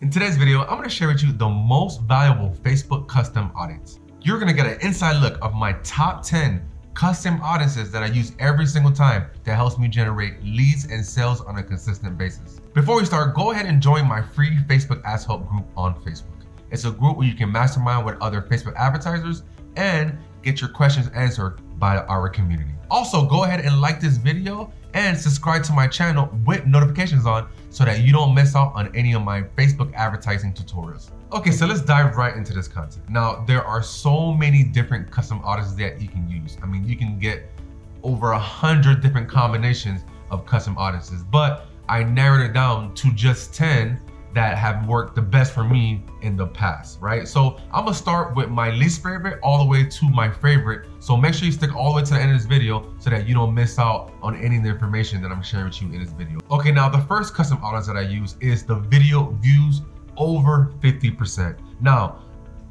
In today's video, I'm going to share with you the most valuable Facebook custom audience. You're going to get an inside look of my top 10 custom audiences that I use every single time that helps me generate leads and sales on a consistent basis. Before we start, go ahead and join my free Facebook Ads Help group on Facebook. It's a group where you can mastermind with other Facebook advertisers and get your questions answered by our community. Also, go ahead and like this video and subscribe to my channel with notifications on so that you don't miss out on any of my Facebook advertising tutorials. Okay, so let's dive right into this content. Now, there are so many different custom audiences that you can use. I mean, you can get over 100 different combinations of custom audiences, but I narrowed it down to just 10 that have worked the best for me in the past, right? So I'm gonna start with my least favorite all the way to my favorite. So make sure you stick all the way to the end of this video so that you don't miss out on any of the information that I'm sharing with you in this video. Okay, now the first custom audience that I use is the video views over 50%. Now,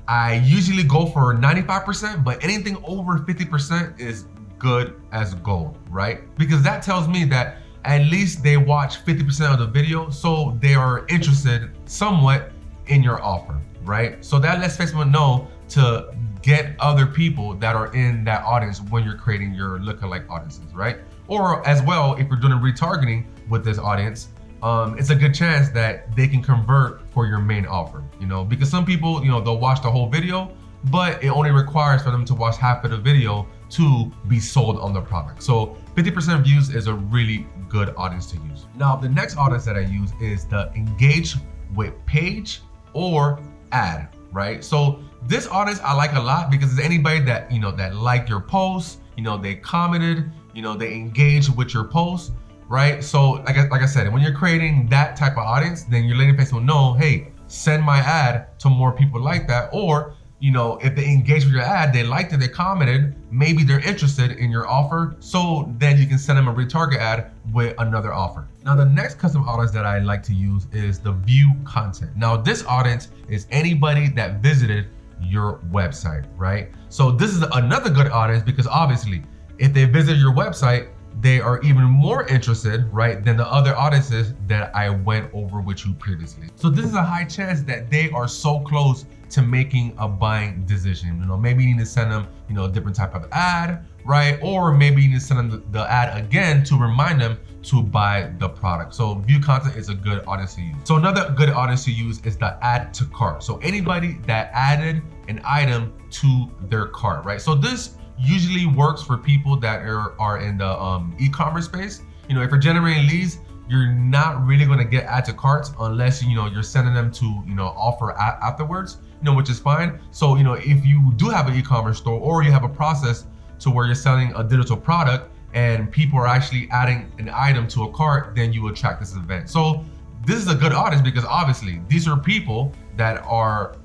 I usually go for 95%, but anything over 50% is good as gold, right? Because that tells me that at least they watch 50% of the video, so they are interested somewhat in your offer, right? So that lets Facebook know to get other people that are in that audience when you're creating your lookalike audiences, right? Or as well, if you're doing retargeting with this audience, it's a good chance that they can convert for your main offer, because some people, they'll watch the whole video, but it only requires for them to watch half of the video to be sold on the product. So 50% views is a really good audience to use. Now, the next audience that I use is the engage with page or ad, right? So this audience I like a lot because it's anybody that, that liked your post, they commented, they engaged with your post, right? So like I said, when you're creating that type of audience, then you're letting Facebook know, hey, send my ad to more people like that. Or if they engage with your ad, they liked it, they commented, maybe they're interested in your offer. So then you can send them a retarget ad with another offer. Now, the next custom audience that I like to use is the view content. Now, this audience is anybody that visited your website, right? So this is another good audience because obviously if they visit your website, they are even more interested, right, than the other audiences that I went over with you previously. So this is a high chance that they are so close to making a buying decision. Maybe you need to send them, a different type of ad, right? Or maybe you need to send them the ad again to remind them to buy the product. So view content is a good audience to use. So another good audience to use is the add to cart. So anybody that added an item to their cart, right? So this usually works for people that are in the e-commerce space. If you're generating leads, you're not really going to get add to carts unless you're sending them to offer afterwards, which is fine. So if you do have an e-commerce store or you have a process to where you're selling a digital product and people are actually adding an item to a cart, then you attract this event. So this is a good audience because obviously these are people that are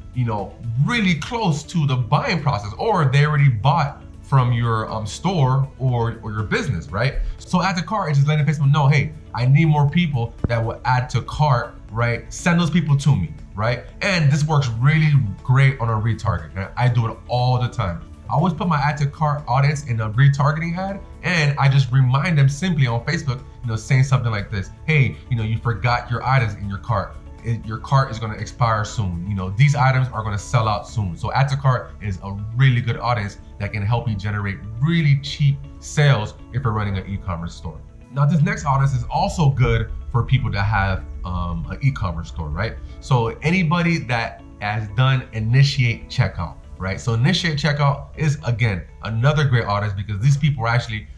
really close to the buying process, or they already bought from your store or your business, right? So add to cart is just letting Facebook know, hey, I need more people that will add to cart, right? Send those people to me, right? And this works really great on a retarget. I do it all the time. I always put my add to cart audience in a retargeting ad, and I just remind them simply on Facebook, saying something like this, hey, you forgot your items in your cart. Your cart is going to expire soon. These items are going to sell out soon. So add to cart is a really good audience that can help you generate really cheap sales if you're running an e-commerce store. Now, this next audience is also good for people that have an e-commerce store, right? So anybody that has done initiate checkout, right? So initiate checkout is, again, another great audience because these people are actually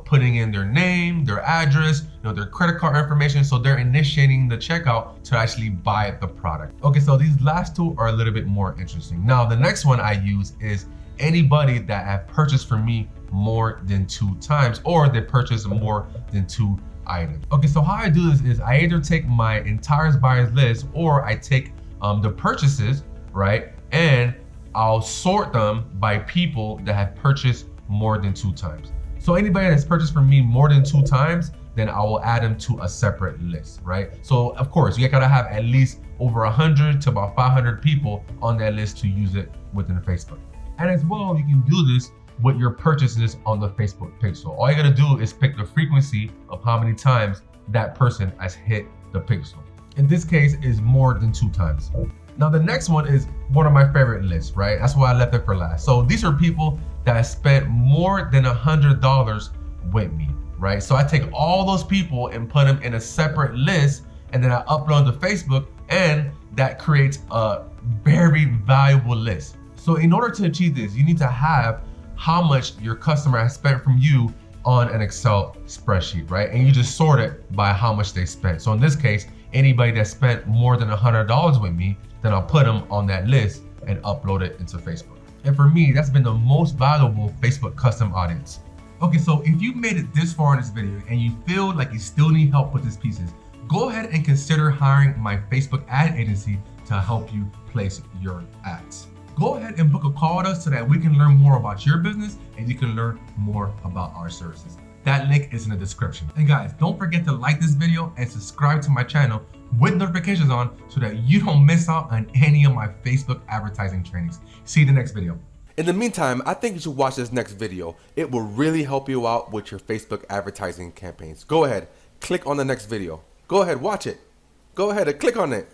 putting in their name, their address, their credit card information. So they're initiating the checkout to actually buy the product. Okay, so these last two are a little bit more interesting. Now, the next one I use is anybody that have purchased from me more than 2 times, or they purchased more than 2 items. Okay, so how I do this is I either take my entire buyers list or I take the purchases, right? And I'll sort them by people that have purchased more than 2 times. So anybody that's purchased from me more than 2 times, then I will add them to a separate list, right? So of course, you gotta have at least over 100 to about 500 people on that list to use it within Facebook. And as well, you can do this with your purchases on the Facebook pixel. All you gotta do is pick the frequency of how many times that person has hit the pixel. in this case is more than 2 times. Now the next one is one of my favorite lists, right? That's why I left it for last. So these are people that spent more than $100 with me, right? So I take all those people and put them in a separate list, and then I upload to Facebook, and that creates a very valuable list. So in order to achieve this, you need to have how much your customer has spent from you on an Excel spreadsheet, right? And you just sort it by how much they spent. So in this case, anybody that spent more than $100 with me, then I'll put them on that list and upload it into Facebook. And for me, that's been the most valuable Facebook custom audience. Okay, so if you made it this far in this video and you feel like you still need help with these pieces, go ahead and consider hiring my Facebook ad agency to help you place your ads. Go ahead and book a call with us so that we can learn more about your business and you can learn more about our services. That link is in the description. And guys, don't forget to like this video and subscribe to my channel with notifications on so that you don't miss out on any of my Facebook advertising trainings. See you in the next video. In the meantime, I think you should watch this next video. It will really help you out with your Facebook advertising campaigns. Go ahead, click on the next video. Go ahead, watch it. Go ahead and click on it.